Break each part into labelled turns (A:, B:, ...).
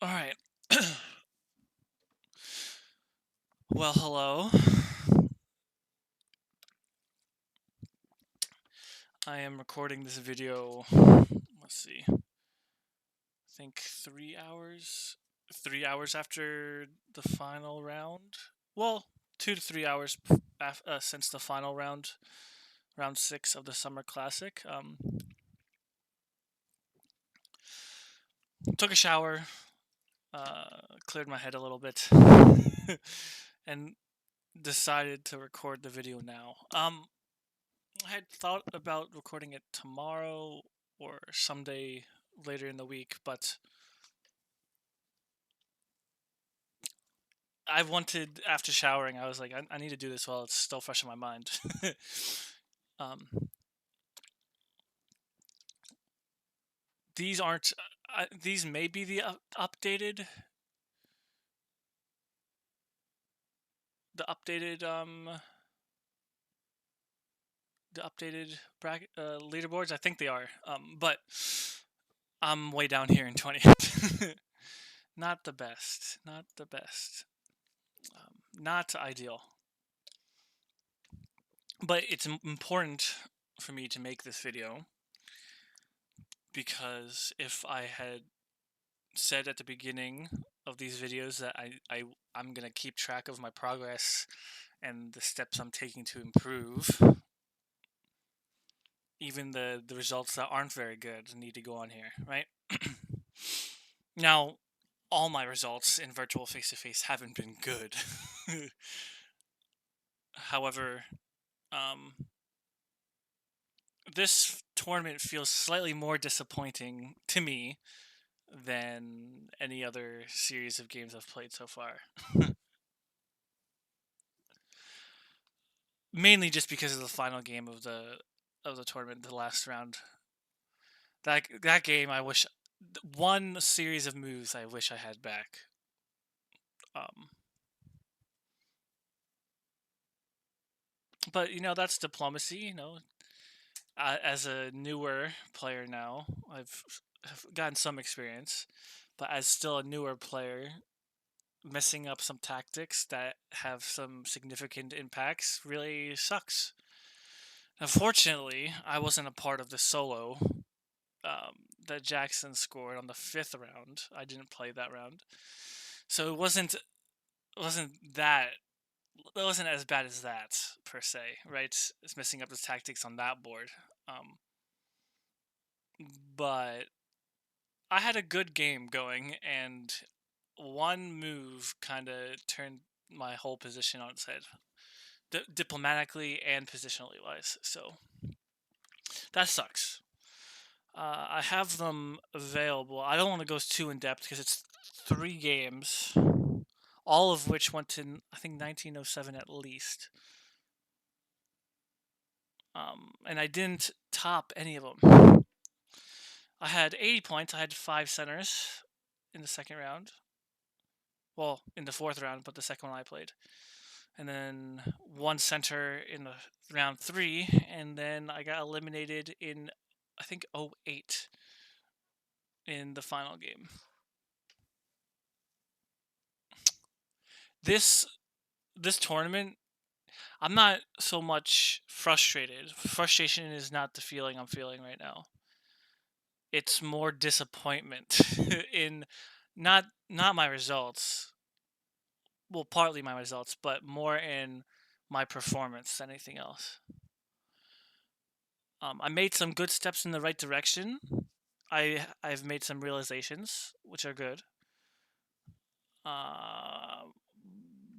A: All right. Well, hello. I am recording this video. Let's see. I think 3 hours. 3 hours after the final round. Well, 2 to 3 hours since the final round, round 6 of the Summer Classic. Took a shower, cleared my head a little bit, and decided to record the video now. I had thought about recording it tomorrow or someday later in the week, but I wanted, after showering, I was like, I need to do this while it's still fresh in my mind. um, these aren't, these may be the the updated, the updated bracket leaderboards. I think they are, but I'm way down here in 20th. Not the best. Not the best. Not ideal. But it's important for me to make this video because if I had said at the beginning of these videos that I'm gonna keep track of my progress and the steps I'm taking to improve, even the results that aren't very good need to go on here, right? Now, all my results in virtual face to face haven't been good. However, um, this tournament feels slightly more disappointing to me than any other series of games I've played so far. Mainly just because of the final game of the tournament, the last round. That game, I wish one series of moves I wish I had back. Um, but that's diplomacy. As a newer player now, have gotten some experience, but as still a newer player, messing up some tactics that have some significant impacts really sucks. Unfortunately, I wasn't a part of the solo that Jackson scored on the fifth round. I didn't play that round, so it wasn't that it wasn't as bad as that per se, right? It's messing up the tactics on that board, um, but I had a good game going, and one move kind of turned my whole position on its head, diplomatically and positionally wise. So that sucks. I have them available. I don't want to go too in depth because it's 3 games, all of which went to I think 1907 at least. And I didn't top any of them. I had 80 points. I had 5 centers in the second round. Well, in the fourth round, but the second one I played. And then 1 center in the round 3, and then I got eliminated in I think 08 in the final game. This this tournament, I'm not so much frustrated. Frustration is not the feeling I'm feeling right now. It's more disappointment in not my results. Well, partly my results, but more in my performance than anything else. I made some good steps in the right direction. I've made some realizations, which are good. Uh,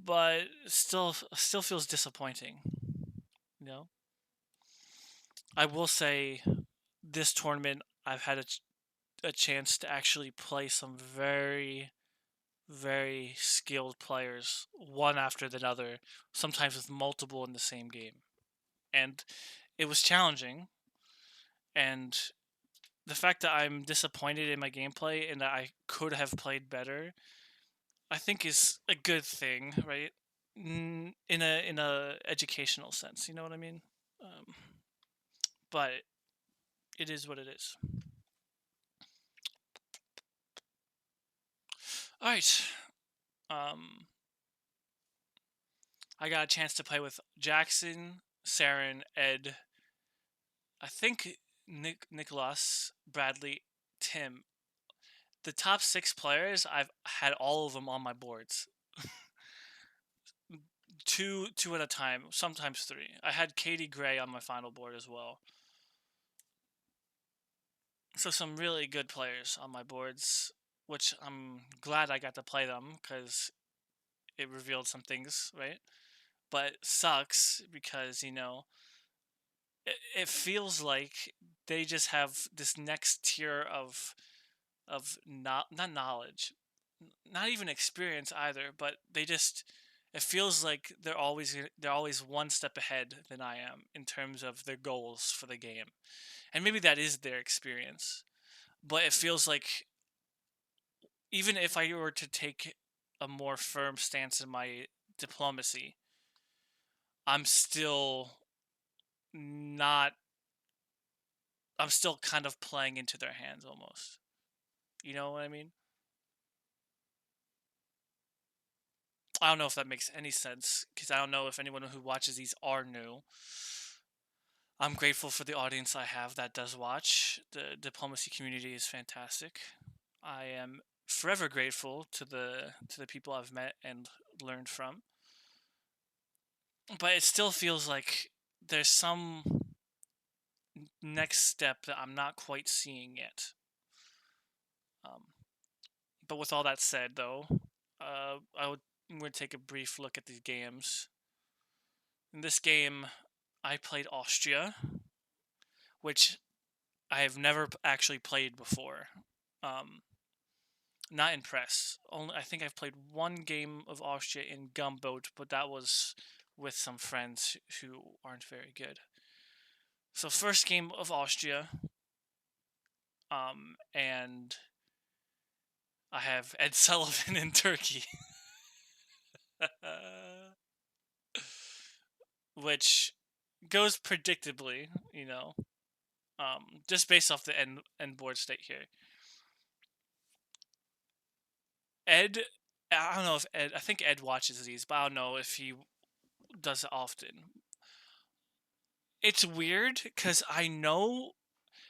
A: but still feels disappointing. You know, I will say this tournament I've had a chance to actually play some very very skilled players, one after the other, sometimes with multiple in the same game, and it was challenging. And the fact that I'm disappointed in my gameplay and that I could have played better, I think is a good thing, right? In a educational sense, you know what I mean? Um, but it is what it is. All right. Um, I got a chance to play with Jackson, Saren, Ed. I think Nicholas, Bradley, Tim. The top 6 players, I've had all of them on my boards. Two at a time, sometimes 3. I had Katie Gray on my final board as well. So some really good players on my boards, which I'm glad I got to play them because it revealed some things, right? But it sucks because it feels like they just have this next tier of not knowledge, not even experience either, but they just it feels like they're always one step ahead than I am in terms of their goals for the game. And maybe that is their experience, but it feels like even if I were to take a more firm stance in my diplomacy, I'm still not I'm still kind of playing into their hands almost. You know what I mean? I don't know if that makes any sense because I don't know if anyone who watches these are new. I'm grateful for the audience I have that does watch. The diplomacy community is fantastic. I am forever grateful to the people I've met and learned from. But it still feels like there's some next step that I'm not quite seeing yet. Um, but with all that said, though, I'm going to take a brief look at these games. In this game, I played Austria, which I have never actually played before. Um, not in press. Only I think I've played one game of Austria in Gumboat, but that was with some friends who aren't very good. So first game of Austria, and I have Ed Sullivan in Turkey, which goes predictably, just based off the end board state here. Ed, I don't know if Ed. I think Ed watches these, but I don't know if he does it often. It's weird because I know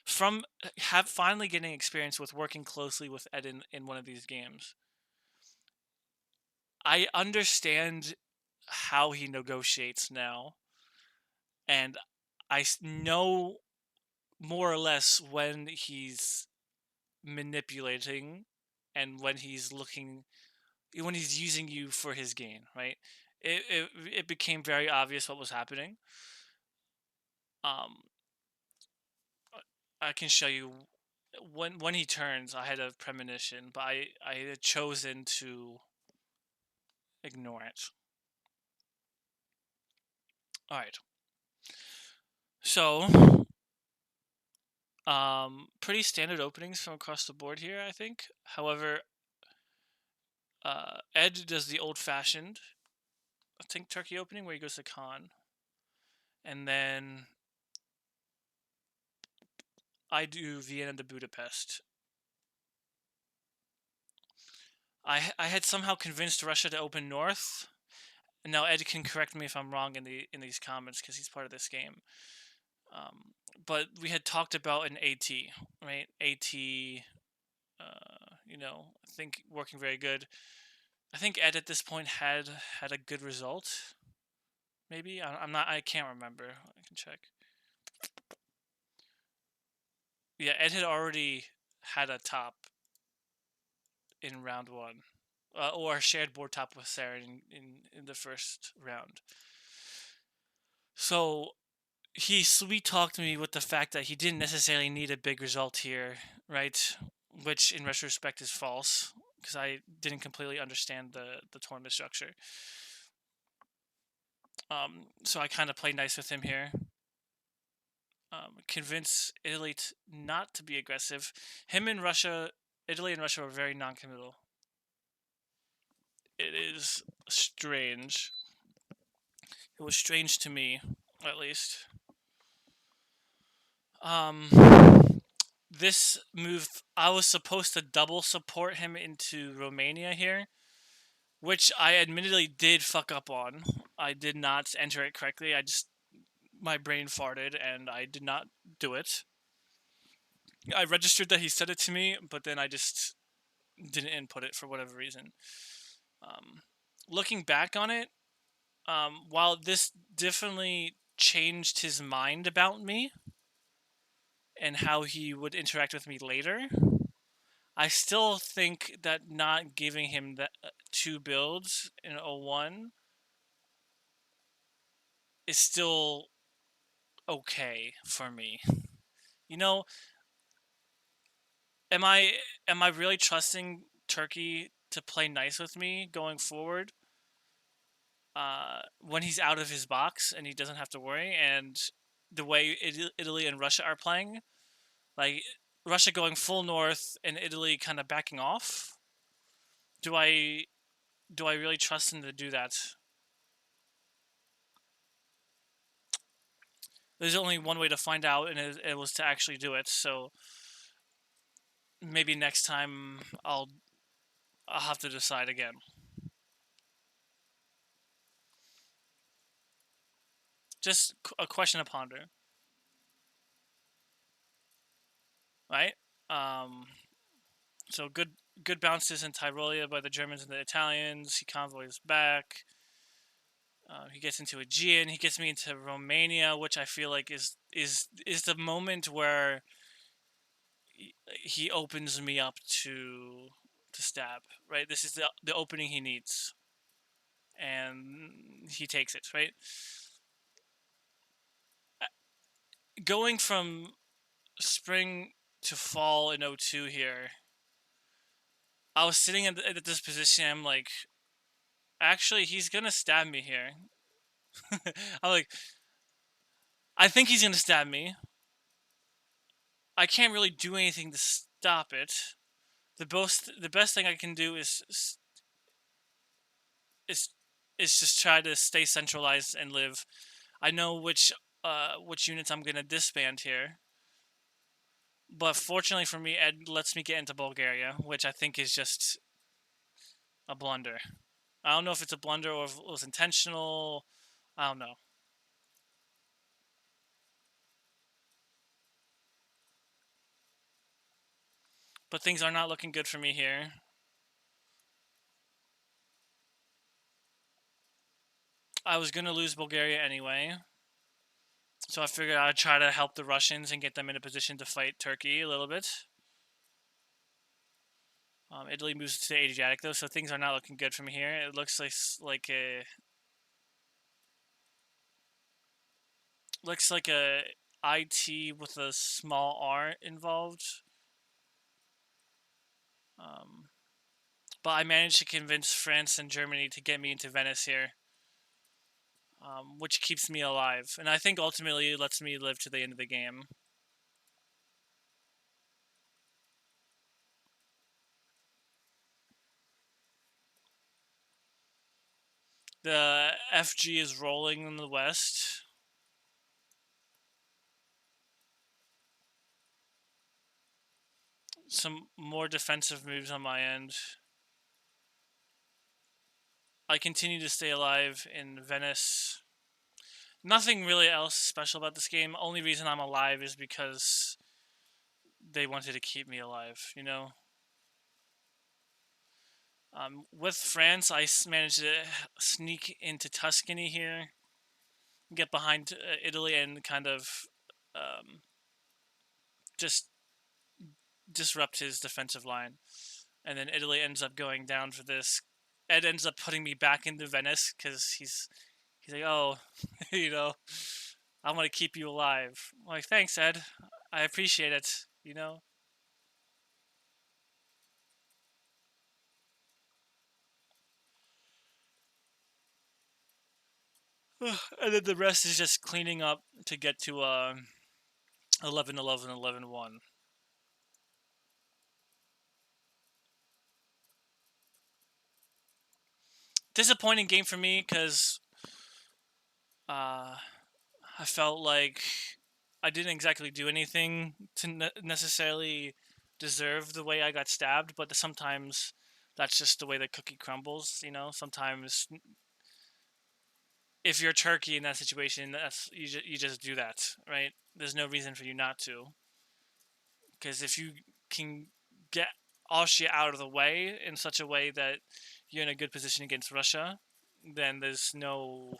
A: from have finally getting experience with working closely with Ed in one of these games. I understand how he negotiates now, and know more or less when he's manipulating and when he's using you for his gain, right? It became very obvious what was happening. Um, I can show you when he turns. I had a premonition, but I had chosen to ignore it. All right. So, pretty standard openings from across the board here, I think. However, Ed does the old-fashioned, I think, turkey opening where he goes to Khan, and then I do Vienna to Budapest. I had somehow convinced Russia to open north. And now Ed can correct me if I'm wrong in these comments because he's part of this game. But we had talked about an AT, right? AT, I think working very good. I think Ed at this point had a good result. Maybe I'm not. I can't remember. I can check. Yeah, Ed had already had a top in round 1, or shared board top with Sarah in the first round. So he sweet talked me with the fact that he didn't necessarily need a big result here, right? Which in retrospect is false because I didn't completely understand the tournament structure. So I kind of played nice with him here. Convince Italy not to be aggressive. Italy and Russia were very non-committal. It is strange. It was strange to me, at least. Um, this move, I was supposed to double support him into Romania here, which I admittedly did fuck up on. I did not enter it correctly. My brain farted and I did not do it. I registered that he said it to me, but then I just didn't input it for whatever reason. Um, Looking back on it, while this definitely changed his mind about me and how he would interact with me later, I still think that not giving him the two builds in 01 is still okay for me. You know, am I am I really trusting Turkey to play nice with me going forward? When he's out of his box and he doesn't have to worry, and the way Italy and Russia are playing, like Russia going full north and Italy kind of backing off. Do I really trust him to do that? There's only one way to find out, and it was to actually do it. So maybe next time I'll have to decide again. Just a question to ponder, right? Um, so good bounces in Tyrolia by the Germans and the Italians. He convoys back. He gets into Aegean. He gets me into Romania, which I feel like is the moment where he opens me up to stab. Right, this is the opening he needs, and he takes it. Right, going from spring to fall in 02 here. I was sitting at this position. I'm like, actually, he's gonna stab me here. I'm like, I think he's gonna stab me. I can't really do anything to stop it. The best thing I can do is is just try to stay centralized and live. I know which units I'm gonna disband here, but fortunately for me, Ed lets me get into Bulgaria, which I think is just a blunder. I don't know if it's a blunder or if it was intentional. I don't know. But things are not looking good for me here. I was gonna lose Bulgaria anyway, so I figured I'd try to help the Russians and get them in a position to fight Turkey a little bit. Italy moves to the Adriatic though, so things are not looking good from here. It looks like a IT with a small R involved. Um, but I managed to convince France and Germany to get me into Venice here, which keeps me alive, and I think ultimately lets me live to the end of the game. The FG is rolling in the west. Some more defensive moves on my end. I continue to stay alive in Venice. Nothing really else special about this game. Only reason I'm alive is because they wanted to keep me alive, you know? With France, I managed to sneak into Tuscany here, get behind Italy, and kind of just disrupt his defensive line. And then Italy ends up going down for this. Ed ends up putting me back into Venice because he's like, oh, you know, I want to keep you alive. I'm like, thanks, Ed. I appreciate it. You know. And then the rest is just cleaning up to get to 11, 11, 11, 1. Disappointing game for me because I felt like I didn't exactly do anything to necessarily deserve the way I got stabbed, but sometimes that's just the way the cookie crumbles. Sometimes if you're Turkey in that situation, you just do that, right? There's no reason for you not to, because if you can get Austria out of the way in such a way that you're in a good position against Russia, then there's no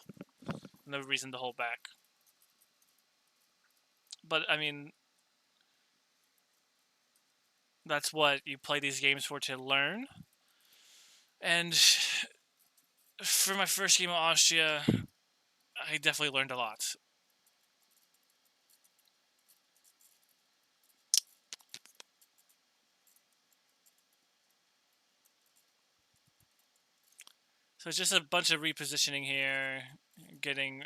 A: reason to hold back. But I mean, that's what you play these games for, to learn. And for my first game of Austria, I definitely learned a lot. So it's just a bunch of repositioning here, getting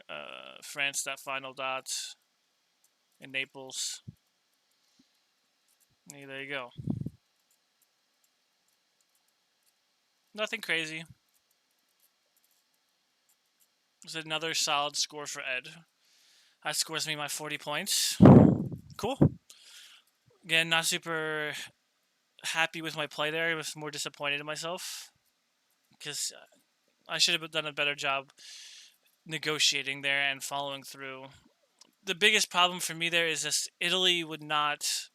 A: France that final dot in Naples. Yeah, there you go. Nothing crazy. It's another solid score for Ed. That scores me my 40 points. Cool. Again, not super happy with my play there. I was more disappointed in myself because I should have done a better job negotiating there and following through. The biggest problem for me there is this: Italy would not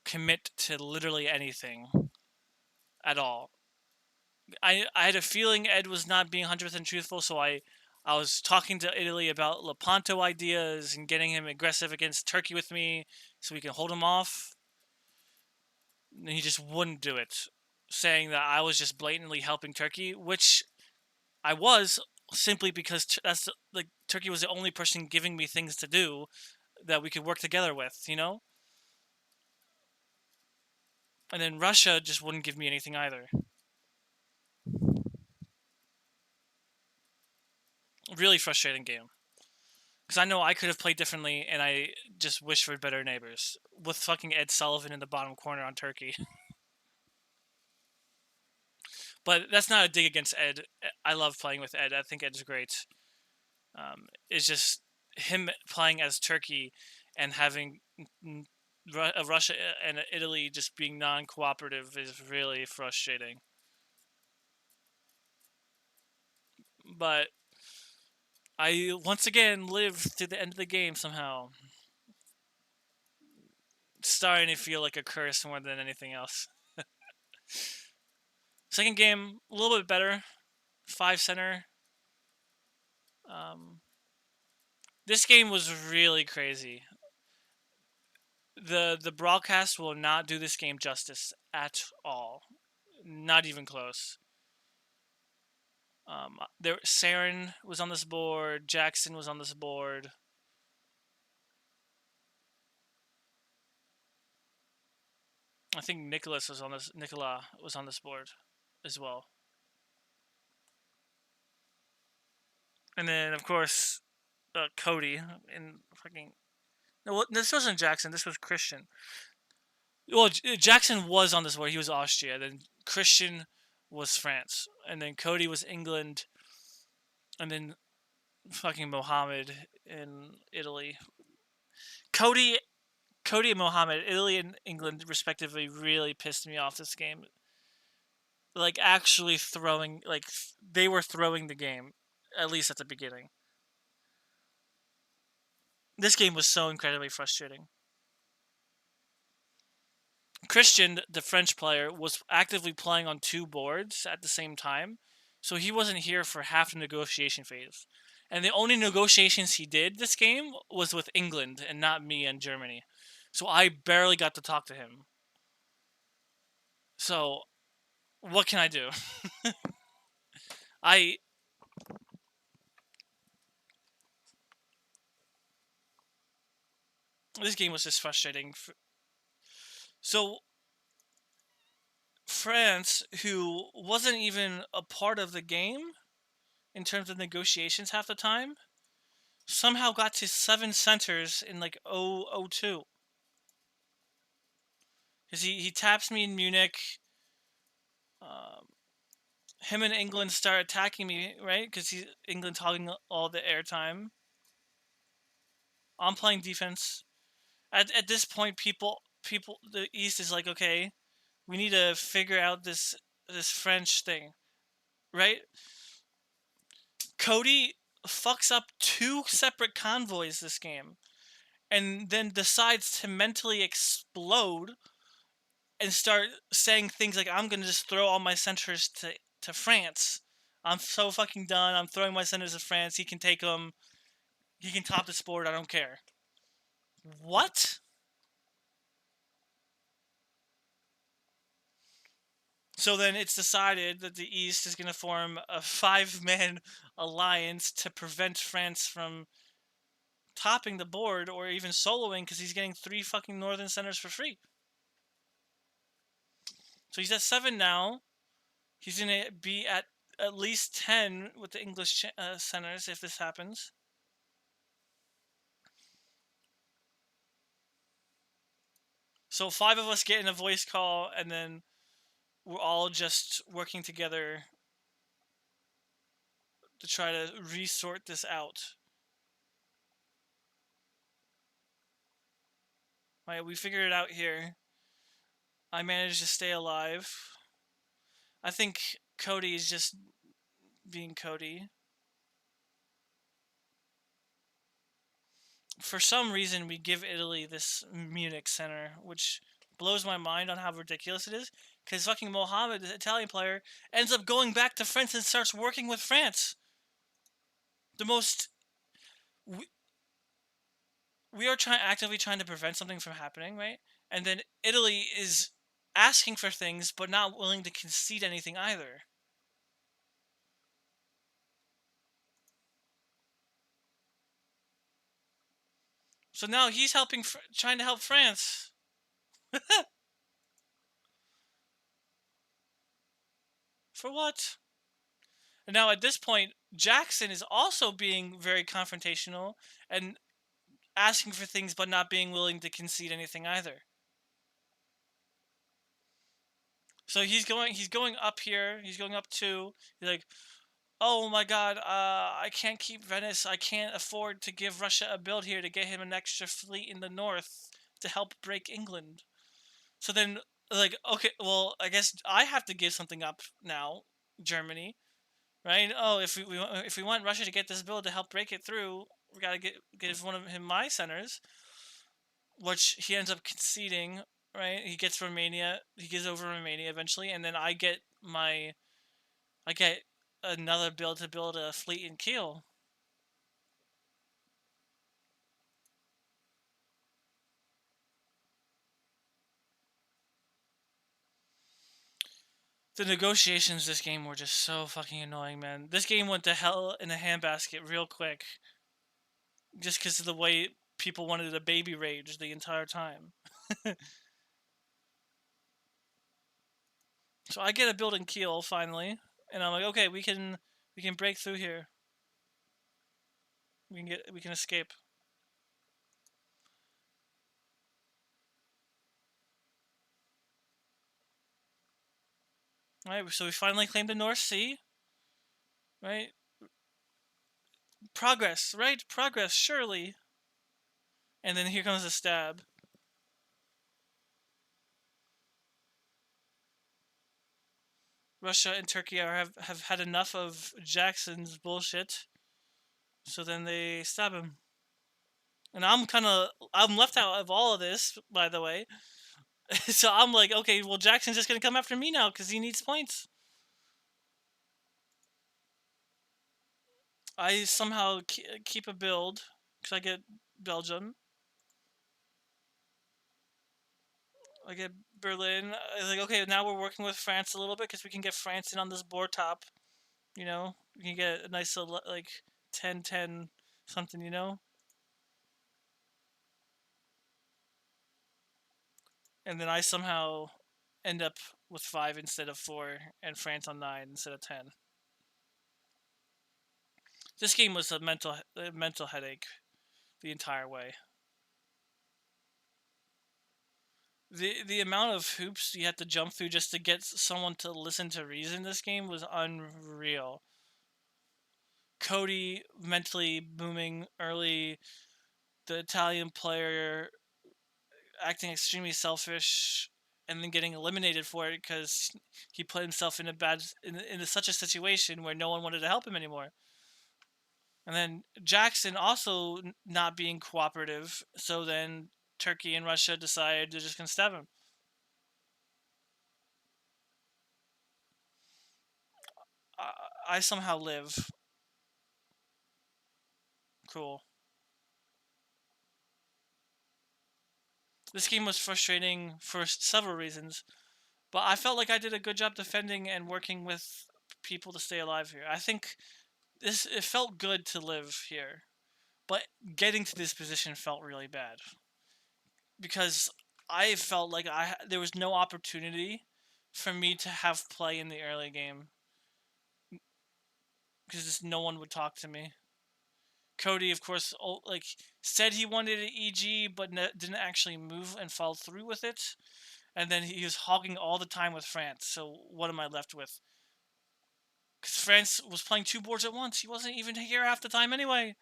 A: commit to literally anything at all. I had a feeling Ed was not being 100% truthful, so I was talking to Italy about Lepanto ideas and getting him aggressive against Turkey with me so we can hold him off. And he just wouldn't do it, saying that I was just blatantly helping Turkey, which I was, simply because that's like Turkey was the only person giving me things to do that we could work together with. And then Russia just wouldn't give me anything either. Really frustrating game. Because I know I could have played differently, and I just wish for better neighbors. With fucking Ed Sullivan in the bottom corner on Turkey. But that's not a dig against Ed. I love playing with Ed. I think Ed's great. It's just him playing as Turkey and having Russia and Italy just being non-cooperative is really frustrating. But I once again lived to the end of the game somehow. It's starting to feel like a curse more than anything else. Second game, a little bit better. 5 center. Um, this game was really crazy. The broadcast will not do this game justice at all. Not even close. Saren was on this board. Jackson was on this board. I think Nicola was on this board as well. And then of course Cody and fucking no, this wasn't Jackson. This was Christian. Well, Jackson was on this board. He was Austria. Then Christian was France, and then Cody was England, and then fucking Mohammed in Italy. Cody, Cody and Mohammed, Italy and England respectively, really pissed me off this game. Like actually throwing, like they were throwing the game, at least at the beginning. This game was so incredibly frustrating. Christian, the French player, was actively playing on two boards at the same time, so he wasn't here for half the negotiation phase. And the only negotiations he did this game was with England and not me and Germany. So I barely got to talk to him. So what can I do? I This game was just frustrating. So France, who wasn't even a part of the game in terms of negotiations half the time, somehow got to 7 centers in like 002. Because he taps me in Munich. Um, him and England start attacking me, right? Because England's hogging all the airtime. I'm playing defense. At this point, the East is like, okay, we need to figure out this French thing, right? Cody fucks up 2 separate convoys this game, and then decides to mentally explode and start saying things like, "I'm gonna just throw all my centers to France. I'm so fucking done. I'm throwing my centers to France. He can take them. He can top the sport. I don't care." What? So then it's decided that the East is going to form a 5-man alliance to prevent France from topping the board or even soloing because he's getting 3 fucking northern centers for free. So he's at 7 now. He's going to be at least 10 with the English centers if this happens. So 5 of us get in a voice call, and then we're all just working together to try to resort this out. Right, we figured it out here. I managed to stay alive. I think Cody is just being Cody. For some reason, we give Italy this Munich center, which blows my mind on how ridiculous it is. Because fucking Mohammed, the Italian player, ends up going back to France and starts working with France. The most... We are actively trying to prevent something from happening, right? And then Italy is asking for things, but not willing to concede anything either. So now he's trying to help France. For what? And now at this point, Jackson is also being very confrontational and asking for things, but not being willing to concede anything either. So he's going up here. He's going up 2. He's like, "Oh my God, I can't keep Venice. I can't afford to give Russia a build here to get him an extra fleet in the north to help break England." So then, like, okay, well, I guess I have to give something up now, Germany, right? Oh, if we want Russia to get this build to help break it through, we gotta give one of him my centers, which he ends up conceding. Right? He gets Romania. He gives over Romania eventually, and then I get another build to build a fleet in Kiel. The negotiations this game were just so fucking annoying, man. This game went to hell in a handbasket real quick. Just because of the way people wanted a baby rage the entire time. So I get a build in Kiel finally, and I'm like, okay, we can break through here. We can escape. All right, so we finally claimed the North Sea. Right? Progress, right? Progress, surely. And then here comes the stab. Russia and Turkey have had enough of Jackson's bullshit. So then they stab him. And I'm left out of all of this, by the way. So I'm like, okay, well, Jackson's just going to come after me now because he needs points. I somehow keep a build because I get Belgium. I get Berlin. I was like, okay, now we're working with France a little bit because we can get France in on this board top. You know, we can get a nice little, like 10-10 something, you know? And then I somehow end up with 5 instead of 4 and France on 9 instead of 10. This game was a mental headache the entire way. The amount of hoops you had to jump through just to get someone to listen to reason this game was unreal. Cody mentally booming early, the Italian player acting extremely selfish and then getting eliminated for it because he put himself in a bad in such a situation where no one wanted to help him anymore. And then Jackson also not being cooperative, so then Turkey and Russia decided they're just gonna stab him. I somehow live. Cool. This game was frustrating for several reasons, but I felt like I did a good job defending and working with people to stay alive here. I think it felt good to live here, but getting to this position felt really bad because I felt like there was no opportunity for me to have play in the early game because just no one would talk to me. Cody, of course, like said he wanted an EG, but didn't actually move and follow through with it. And then he was hogging all the time with France. So what am I left with? Because France was playing two boards at once. He wasn't even here half the time anyway.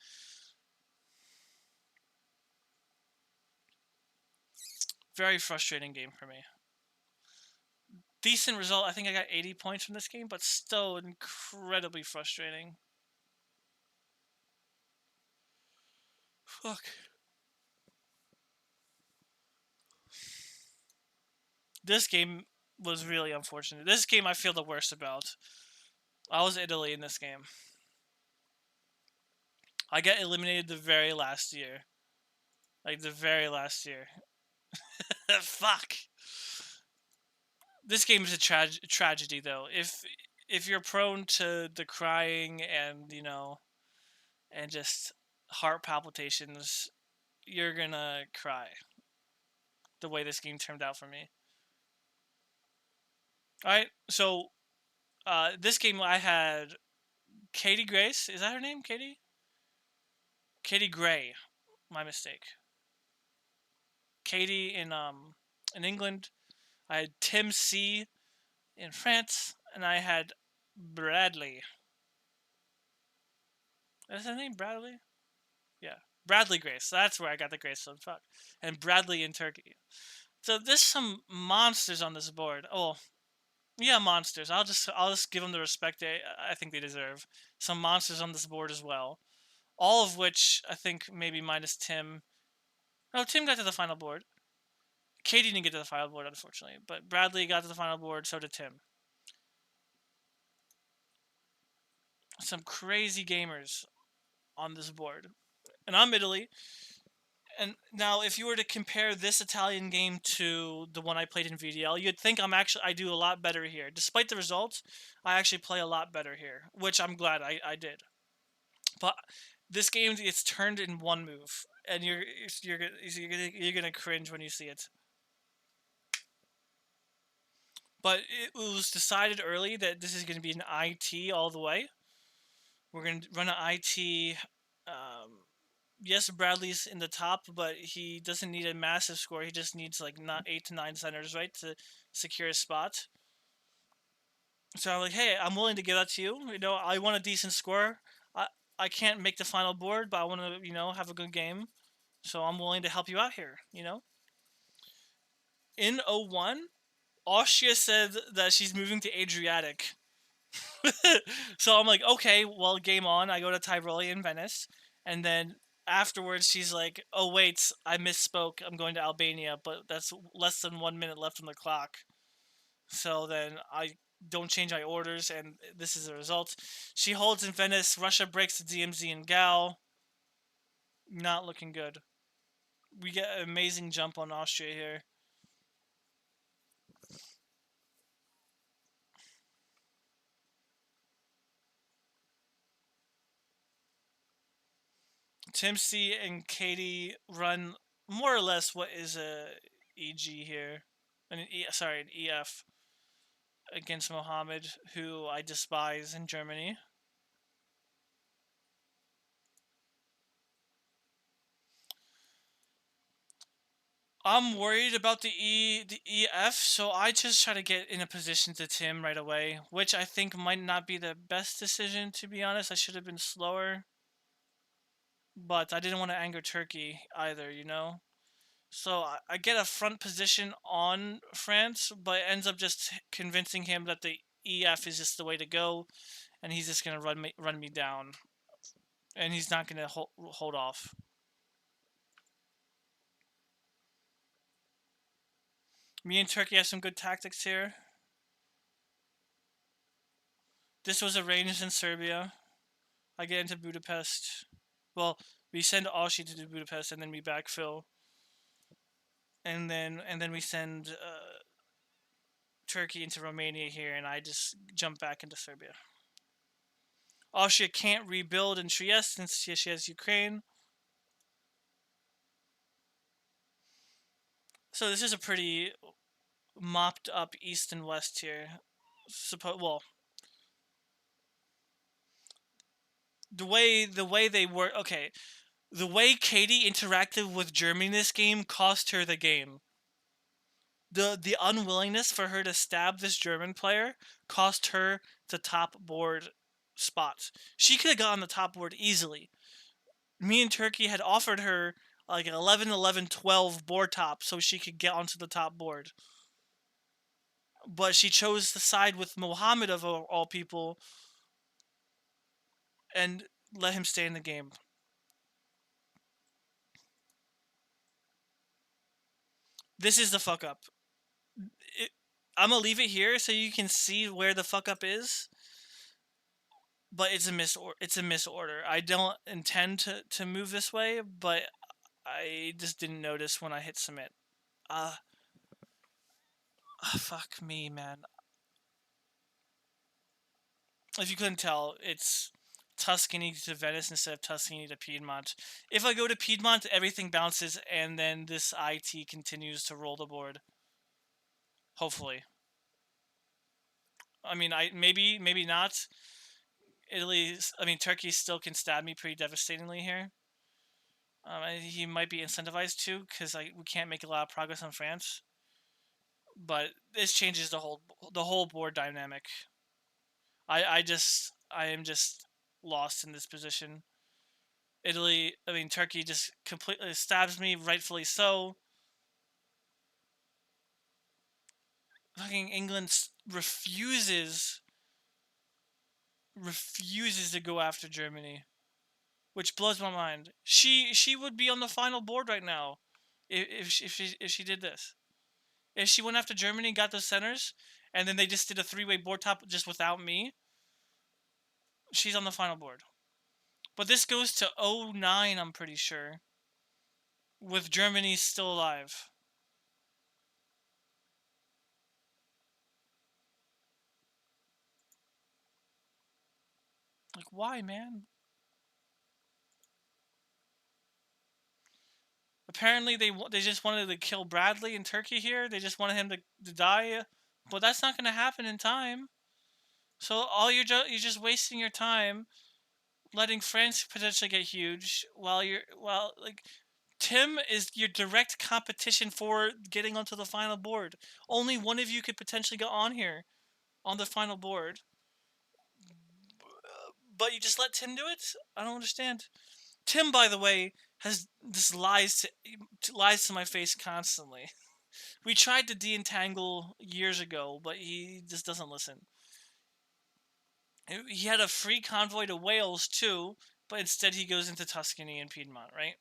A: Very frustrating game for me. Decent result. I think I got 80 points from this game, but still incredibly frustrating. Fuck. This game was really unfortunate. This game I feel the worst about. I was Italy in this game. I got eliminated the very last year. Like the very last year. Fuck. This game is a tragedy though. If you're prone to the crying and and just heart palpitations, you're gonna cry. The way this game turned out for me. All right, so this game I had Katie Grace. Is that her name? Katie? Katie Gray. My mistake. Katie in England. I had Tim C in France, and I had Bradley. Is his name Bradley? Yeah, Bradley Grace. That's where I got the Grace from. Fuck. And Bradley in Turkey. So there's some monsters on this board. Oh, yeah, monsters. I'll just give them the respect I think they deserve. Some monsters on this board as well. All of which I think maybe minus Tim. No, Tim got to the final board. Katie didn't get to the final board, unfortunately, but Bradley got to the final board. So did Tim. Some crazy gamers on this board, and I'm Italy. And now, if you were to compare this Italian game to the one I played in VDL, you'd think I do a lot better here. Despite the results, I actually play a lot better here, which I'm glad I did. But this game it's turned in one move, and you're gonna cringe when you see it. But it was decided early that this is gonna be an IT all the way. We're gonna run an IT. Yes, Bradley's in the top, but he doesn't need a massive score. He just needs like not 8 to 9 centers, right, to secure a spot. So I'm like, hey, I'm willing to give that to you. I want a decent score. I can't make the final board, but I want to have a good game. So I'm willing to help you out here. In 01, Austria said that she's moving to Adriatic. So I'm like, okay, well, game on. I go to Tivoli in Venice, and then afterwards she's like, oh wait, I misspoke. I'm going to Albania, but that's less than 1 minute left on the clock. So then I don't change my orders, and this is the result. She holds in Venice. Russia breaks the DMZ in Gal. Not looking good. We get an amazing jump on Austria here. Tim C and Katie run more or less what is a EG here. An EF against Mohammed, who I despise in Germany. I'm worried about the EF, so I just try to get in a position to Tim right away, which I think might not be the best decision, to be honest. I should have been slower. but I didn't want to anger Turkey either, you know? So I get a front position on France, but it ends up just convincing him that the EF is just the way to go, and he's just gonna run me down, and he's not gonna hold off. Me and Turkey have some good tactics here. This was arranged in Serbia. I get into Budapest. Well, we send Oshi to Budapest, and then we backfill, and then we send Turkey into Romania here, and I just jump back into Serbia. Austria can't rebuild in Trieste since she has Ukraine. So this is a pretty mopped up east and west here. Well, the way they were okay. The way Katie interacted with Germany in this game cost her the game. The unwillingness for her to stab this German player cost her the top board spots. She could have got on the top board easily. Me and Turkey had offered her like an 11, 11, 12 board top so she could get onto the top board. But she chose to side with Mohammed of all people and let him stay in the game. This is the fuck up. I'm gonna leave it here so you can see where the fuck up is. But it's a misorder. I don't intend to move this way, but I just didn't notice when I hit submit. Fuck me, man. If you couldn't tell, it's Tuscany to Venice instead of Tuscany to Piedmont. If I go to Piedmont, everything bounces, and then this IT continues to roll the board. Hopefully. I mean, maybe not. Turkey still can stab me pretty devastatingly here. He might be incentivized to because we can't make a lot of progress on France. But this changes the whole board dynamic. I am just lost in this position. Turkey just completely stabs me, rightfully so. Fucking England refuses to go after Germany, which blows my mind. She would be on the final board right now, if she did this. If she went after Germany and got those centers, and then they just did a 3-way board top just without me, she's on the final board. But this goes to 09, I'm pretty sure, with Germany still alive. Like, why, man? Apparently, they just wanted to kill Bradley in Turkey here. They just wanted him to die, but that's not gonna happen in time. So you're just wasting your time, letting France potentially get huge while Tim is your direct competition for getting onto the final board. Only one of you could potentially get on here on the final board, but you just let Tim do it. I don't understand. Tim, by the way, has this lies to my face constantly. We tried to de-entangle years ago, but he just doesn't listen. He had a free convoy to Wales too, but instead he goes into Tuscany and Piedmont, right?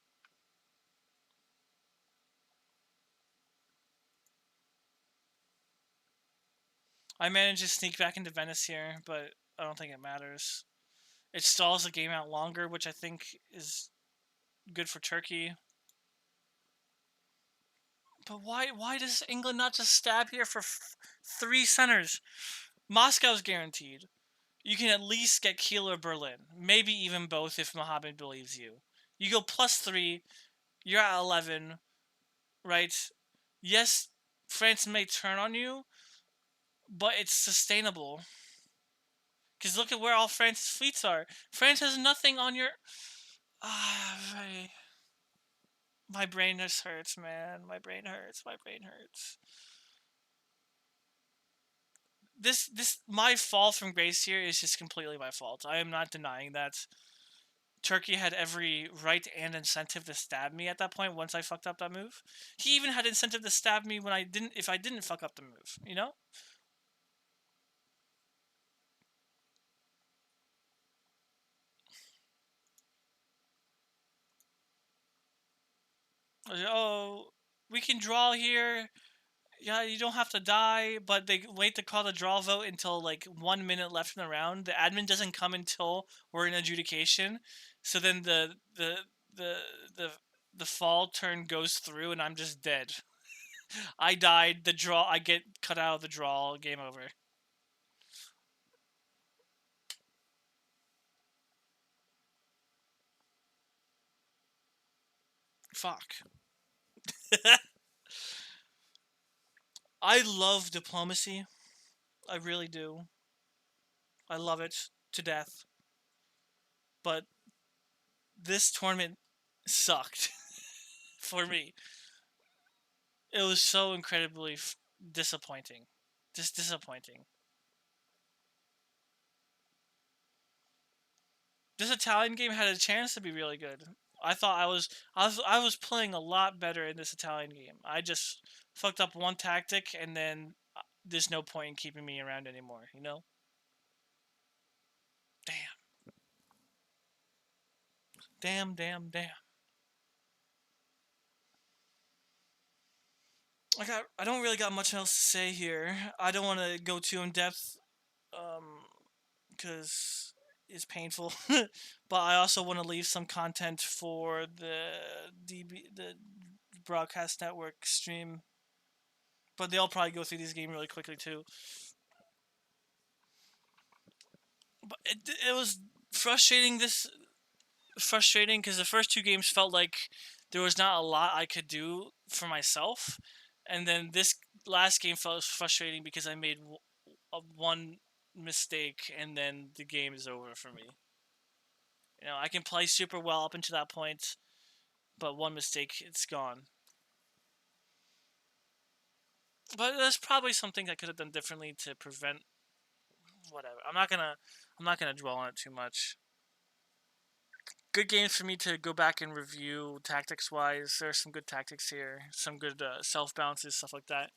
A: I managed to sneak back into Venice here, but I don't think it matters. It stalls the game out longer, which I think is good for Turkey. But why does England not just stab here for 3 centers? Moscow's guaranteed. You can at least get Kiel or Berlin. Maybe even both if Mohammed believes you. You go +3, you're at 11, right? Yes, France may turn on you, but it's sustainable. Because look at where all France's fleets are. France has nothing on your. My brain just hurts, man. My brain hurts. My brain hurts. My fall from grace here is just completely my fault. I am not denying that. Turkey had every right and incentive to stab me at that point once I fucked up that move. He even had incentive to stab me when I didn't if I didn't fuck up the move, you know? I was like, oh, we can draw here. Yeah, you don't have to die, but they wait to call the draw vote until like 1 minute left in the round. The admin doesn't come until we're in adjudication. So then the the the fall turn goes through and I'm just dead. I died, the draw I get cut out of the draw, game over. Fuck. I love diplomacy. I really do. I love it to death. But this tournament sucked for me. It was so incredibly disappointing. Just disappointing. This Italian game had a chance to be really good. I thought I was playing a lot better in this Italian game. I just fucked up one tactic and then there's no point in keeping me around anymore, you know? Damn. Damn, damn, damn. I don't really got much else to say here. I don't want to go too in depth because it's painful. But I also want to leave some content for the broadcast network stream. But they'll probably go through these games really quickly too. But it was frustrating. Frustrating because the first two games felt like there was not a lot I could do for myself, and then this last game felt frustrating because I made one mistake and then the game is over for me. You know, I can play super well up until that point, but one mistake, it's gone. But there's probably something I could have done differently to prevent whatever. I'm not gonna dwell on it too much. Good games for me to go back and review tactics wise. There's some good tactics here, some good self bounces, stuff like that.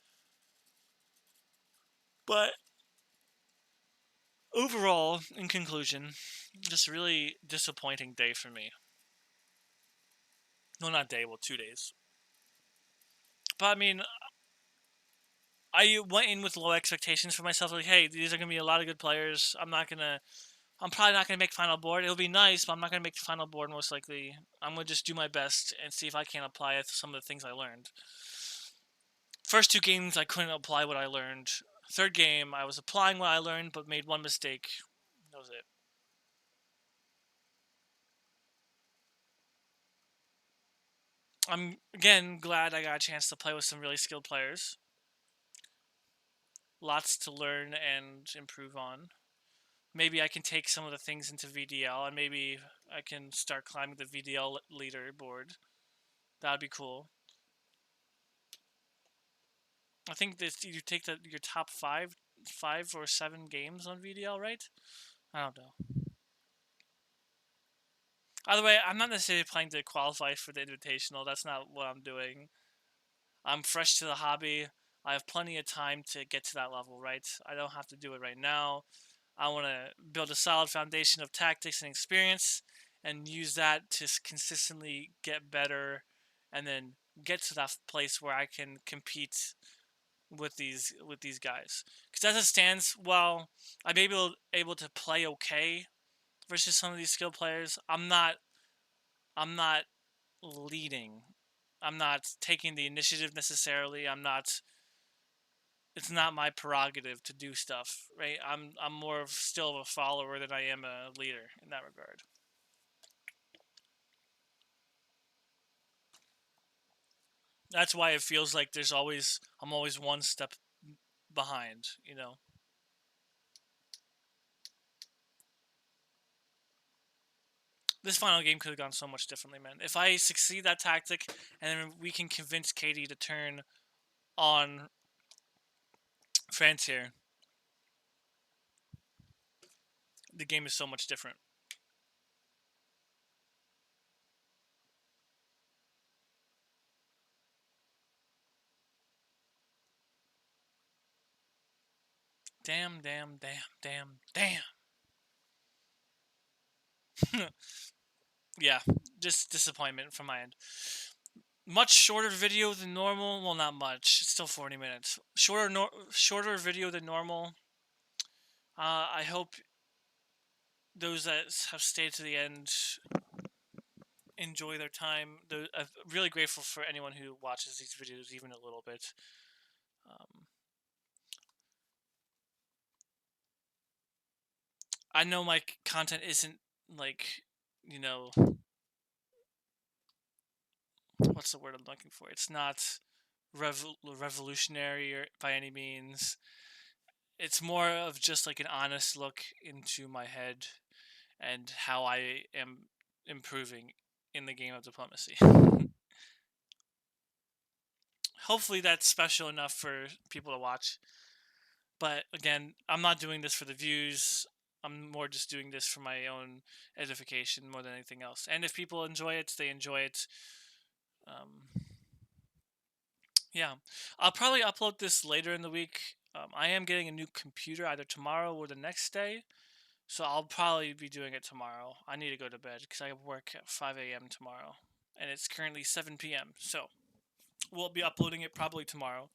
A: But overall, in conclusion, just a really disappointing day for me. No, not day. Well, 2 days. But I mean, I went in with low expectations for myself. Like, hey, these are gonna be a lot of good players. I'm probably not gonna make final board. It'll be nice, but I'm not gonna make the final board most likely. I'm gonna just do my best and see if I can apply some of the things I learned. First two games, I couldn't apply what I learned. Third game, I was applying what I learned, but made one mistake. That was it. I'm again glad I got a chance to play with some really skilled players. Lots to learn and improve on. Maybe I can take some of the things into VDL, and maybe I can start climbing the VDL leaderboard. That'd be cool. I think that you take your top five or seven games on VDL, right? I don't know. Either way, I'm not necessarily playing to qualify for the Invitational. That's not what I'm doing. I'm fresh to the hobby. I have plenty of time to get to that level, right? I don't have to do it right now. I want to build a solid foundation of tactics and experience and use that to consistently get better and then get to that place where I can compete with these guys. Because as it stands, while I'm able to play okay versus some of these skilled players, I'm not leading. I'm not taking the initiative necessarily. I'm not. It's not my prerogative to do stuff, right? I'm more of still of a follower than I am a leader in that regard. That's why it feels like I'm always one step behind. You know, this final game could have gone so much differently, man. If I succeed that tactic, and then we can convince Katie to turn on France here, the game is so much different. damn. Yeah, just disappointment from my end. Much shorter video than normal. Well, not much. It's still 40 minutes. Shorter video than normal. I hope those that have stayed to the end enjoy their time. I'm really grateful for anyone who watches these videos even a little bit. Um, I know my content isn't like, you know, what's the word I'm looking for? It's not revolutionary or by any means. It's more of just like an honest look into my head and how I am improving in the game of diplomacy. Hopefully that's special enough for people to watch. But again, I'm not doing this for the views. I'm more just doing this for my own edification more than anything else. And if people enjoy it, they enjoy it. Um, yeah, I'll probably upload this later in the week. I am getting a new computer either tomorrow or the next day, so I'll probably be doing it tomorrow. I need to go to bed because I work at 5 a.m. tomorrow, and it's currently 7 p.m. So we'll be uploading it probably tomorrow.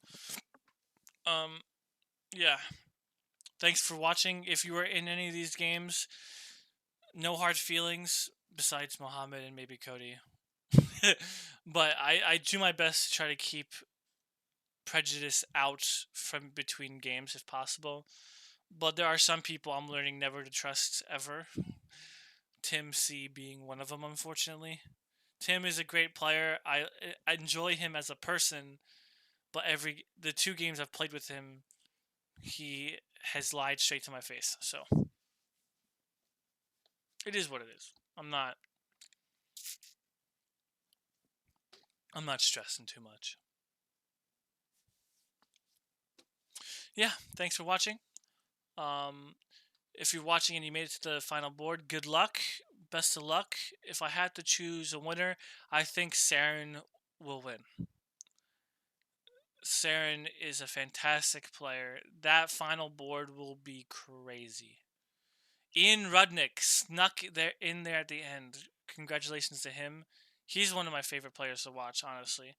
A: Um, yeah. Thanks for watching. If you were in any of these games, no hard feelings besides Mohammed and maybe Cody. But I do my best to try to keep prejudice out from between games if possible. But there are some people I'm learning never to trust ever. Tim C being one of them, unfortunately. Tim is a great player. I enjoy him as a person, but the 2 games I've played with him, he has lied straight to my face. So it is what it is. I'm not stressing too much. Yeah, thanks for watching. Um, if you're watching and you made it to the final board, good luck. Best of luck. If I had to choose a winner, I think Saren will win. Saren is a fantastic player. That final board will be crazy. Ian Rudnick snuck in there at the end. Congratulations to him. He's one of my favorite players to watch, honestly.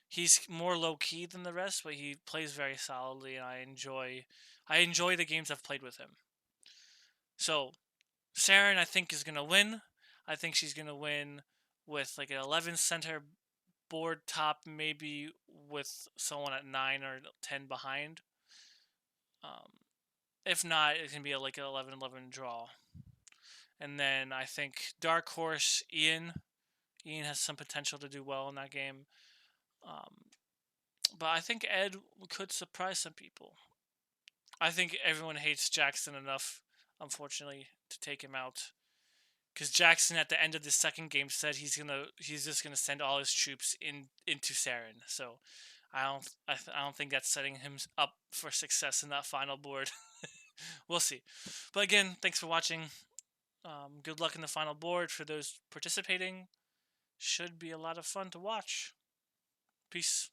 A: He's more low key than the rest, but he plays very solidly, and I enjoy the games I've played with him. So Saren, I think, is gonna win. I think she's gonna win with like an 11 center board top, maybe with someone at 9 or 10 behind. Um, if not, it can be like an 11-11 draw. And then I think Dark Horse Ian. Ian has some potential to do well in that game. Um, but I think Ed could surprise some people. I think everyone hates Jackson enough, unfortunately, to take him out. Because Jackson at the end of the second game said he's just gonna send all his troops into Saren. So I don't think that's setting him up for success in that final board. We'll see. But again, thanks for watching. Good luck in the final board for those participating. Should be a lot of fun to watch. Peace.